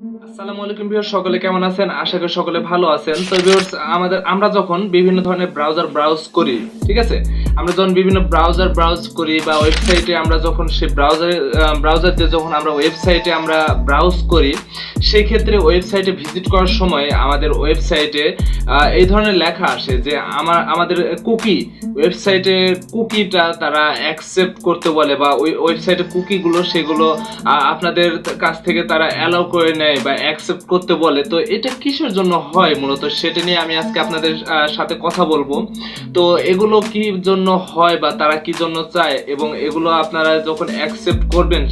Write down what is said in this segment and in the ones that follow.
আসসালামু আলাইকুম ভিউয়ার্স, সকলে কেমন আছেন? আশা করি সকলে ভালো আছেন। তো ভিউয়ার্স, আমরা যখন বিভিন্ন ধরনের ব্রাউজার ব্রাউজ করি, ঠিক আছে? আমরা যখন বিভিন্ন ব্রাউজার ব্রাউজ করি বা ওয়েবসাইটে আমরা যখন সেই ব্রাউজার দিয়ে যখন আমরা ওয়েবসাইটে আমরা ব্রাউজ করি, সেই ক্ষেত্রে ওয়েবসাইটে ভিজিট করার সময় আমাদের ওয়েবসাইটে এই ধরনের লেখা আসে যে আমাদের ওয়েবসাইটের কুকিটা তারা অ্যাকসেপ্ট করতে বলে, বা ওই ওয়েবসাইটের কুকিগুলো সেগুলো আপনাদের কাছ থেকে তারা অ্যালাউ করে নেয় বা অ্যাকসেপ্ট করতে বলে। তো এটা কিসের জন্য হয় মূলত, সেটা নিয়ে আমি আজকে আপনাদের সাথে কথা বলবো। তো এগুলো কি জন্য হয় বা তারা কি জন্য চায়, এবং এগুলো আপনারা যখন অ্যাকসেপ্ট করবেন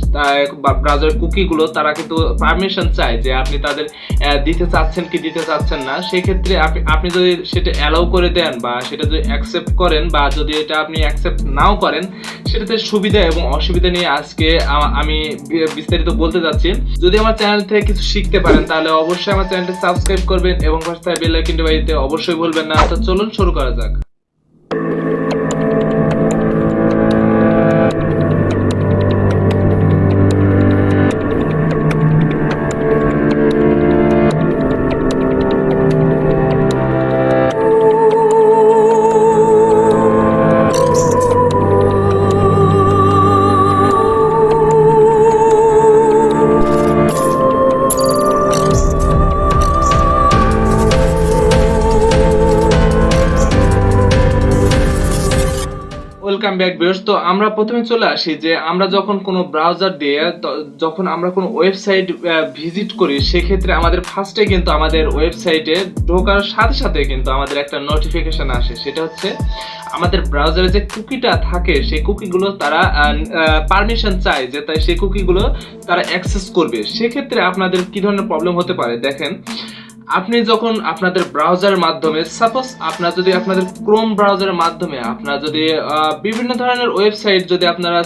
ব্রাউজার কুকিগুলো, তারা কিন্তু পারমিশন চায় যে আপনি তাদের দিতে চাচ্ছেন কি দিতে চাচ্ছেন না। সেক্ষেত্রে আপনি যদি সেটা অ্যালাউ করে দেন বা সেটা যদি অ্যাকসেপ্ট করেন, বা যদি এটা আপনি অ্যাকসেপ্ট নাও করেন, সেটাতে সুবিধা এবং অসুবিধা নিয়ে আজকে আমি বিস্তারিত বলতে যাচ্ছি। যদি আমার চ্যানেল থেকে কিছু শিখতে পারেন তাহলে অবশ্যই আমার চ্যানেলটি সাবস্ক্রাইব করবেন এবং পাশে থাকা বেল আইকনটি বাজিয়ে দিতে অবশ্যই ভুলবেন না। তো চলুন শুরু করা যাক। Welcome back viewers. তো আমরা প্রথমে চলে আসি যে আমরা যখন কোনো ব্রাউজার দিয়ে যখন আমরা কোনো ওয়েবসাইট ভিজিট করি, সেক্ষেত্রে আমাদের ফার্স্টে কিন্তু আমাদের ওয়েবসাইটে ঢোকার সাথে সাথে কিন্তু আমাদের একটা নোটিফিকেশন আসে। সেটা হচ্ছে আমাদের ব্রাউজারে যে কুকিটা থাকে, সেই কুকিগুলো তারা পারমিশন চায় যে তাই সেই কুকিগুলো তারা অ্যাক্সেস করবে। সেক্ষেত্রে আপনাদের কি ধরনের প্রবলেম হতে পারে দেখেন। আপনি যখন আপনাদের ব্রাউজারের মাধ্যমে, সাপোজ আপনাদের ক্রোম ব্রাউজারের মাধ্যমে আপনারা যদি বিভিন্ন ধরনের ওয়েবসাইট যদি আপনারা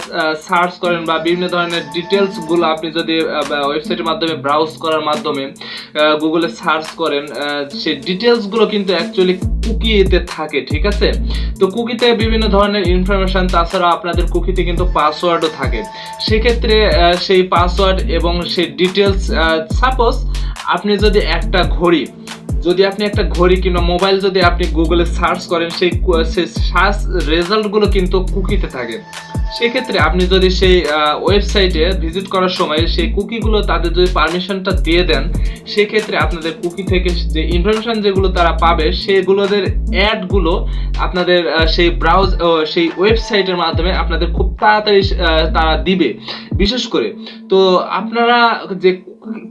সার্চ করেন, বা বিভিন্ন ধরনের ডিটেলস গুলো আপনি যদি ওয়েবসাইটের মাধ্যমে ব্রাউজ করার মাধ্যমে গুগলে সার্চ করেন, সেই ডিটেলস গুলো কিন্তু অ্যাকচুয়ালি কুকিতে থাকে, ঠিক আছে? তো কুকিতে বিভিন্ন ধরনের ইনফরমেশন, তাছাড়া আপনাদের কুকিতে কিন্তু পাসওয়ার্ডও থাকে। সেক্ষেত্রে সেই পাসওয়ার্ড এবং সেই ডিটেলস, সাপোজ আপনি যদি একটা ঘড়ি কিংবা মোবাইল যদি আপনি গুগলে সার্চ করেন, সেই সার্চ রেজাল্টগুলো কিন্তু কুকিতে থাকে। সেক্ষেত্রে আপনি যদি সেই ওয়েবসাইটে ভিজিট করার সময় সেই কুকিগুলো তাদের যদি পারমিশনটা দিয়ে দেন, সেক্ষেত্রে আপনাদের কুকি থেকে যে ইনফরমেশন যেগুলো তারা পাবে, সেগুলোদের অ্যাডগুলো আপনাদের সেই ওয়েবসাইটের মাধ্যমে আপনাদের খুব তাড়াতাড়ি তারা দিবে। বিশেষ করে তো আপনারা যে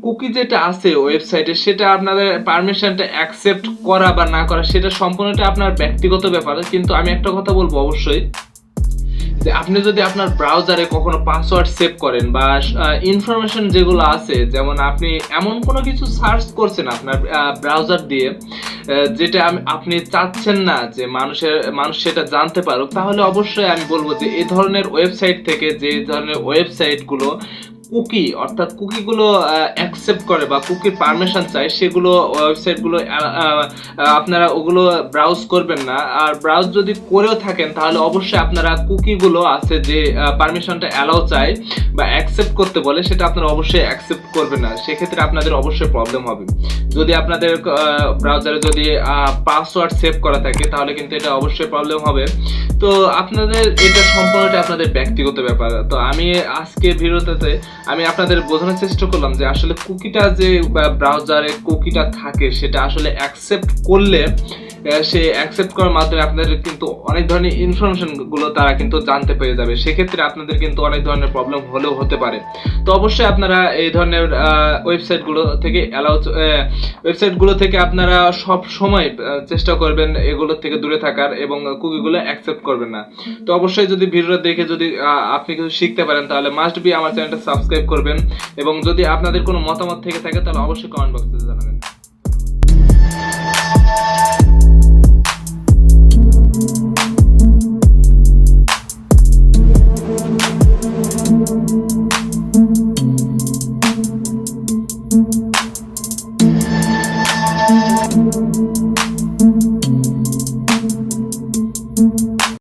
কুকি যেটা আছে ওয়েবসাইটে, সেটা আপনাদের পারমিশনটা অ্যাকসেপ্ট করা বা না করা, সেটা সম্পূর্ণটা আপনার ব্যক্তিগত ব্যাপার। কিন্তু আমি একটা কথা বলবো অবশ্যই, যে আপনি যদি আপনার ব্রাউজারে কখনো পাসওয়ার্ড সেভ করেন বা ইনফরমেশন যেগুলো আছে, যেমন আপনি এমন কোনো কিছু সার্চ করছেন আপনার ব্রাউজার দিয়ে যেটা আপনি চাচ্ছেন না যে মানুষ সেটা জানতে পারুক, তাহলে অবশ্যই আমি বলবো যে এই ধরনের ওয়েবসাইট থেকে, যে ধরনের ওয়েবসাইটগুলো অর্থাৎ কুকিগুলো অ্যাকসেপ্ট করে বা কুকির পারমিশন চায়, সেগুলো ওয়েবসাইটগুলো আপনারা ওগুলো ব্রাউজ করবেন না। আর ব্রাউজ যদি করেও থাকেন, তাহলে অবশ্যই আপনারা কুকিগুলো আছে যে পারমিশনটা অ্যালাউ চায় বা অ্যাকসেপ্ট করতে বলে, সেটা আপনারা অবশ্যই অ্যাকসেপ্ট করবেন না। সেক্ষেত্রে আপনাদের অবশ্যই প্রবলেম হবে। যদি আপনাদের ব্রাউজারে যদি পাসওয়ার্ড সেভ করা থাকে, তাহলে কিন্তু এটা অবশ্যই প্রবলেম হবে। তো আপনাদের এটা সম্পূর্ণটা আপনাদের ব্যক্তিগত ব্যাপার। তো আমি আজকে ভিডিওতে আমি আপনাদের বোঝানোর চেষ্টা করলাম যে আসলে কুকিটা যে ব্রাউজারে কুকিটা থাকে, সেটা আসলে অ্যাকসেপ্ট করলে, সে অ্যাকসেপ্ট করার মাধ্যমে আপনাদের কিন্তু অনেক ধরনের ইনফরমেশন গুলো তারা কিন্তু জানতে পেরে যাবে। সেক্ষেত্রে আপনাদের কিন্তু অনেক ধরনের প্রবলেম হলেও হতে পারে। তো অবশ্যই আপনারা এই ধরনের ওয়েবসাইটগুলো থেকে আপনারা সব সময় চেষ্টা করবেন এগুলো থেকে দূরে থাকার, এবং কুকিগুলো অ্যাকসেপ্ট করবেন না। তো অবশ্যই যদি ভিডিওটা দেখে যদি আপনি কিছু শিখতে পারেন, তাহলে মাস্ট বি আমার চ্যানেলটা সাবস্ক্রাইব করবেন, এবং যদি আপনাদের কোনো মতামত থেকে থাকে তাহলে অবশ্যই কমেন্ট বক্সে জানাবেন।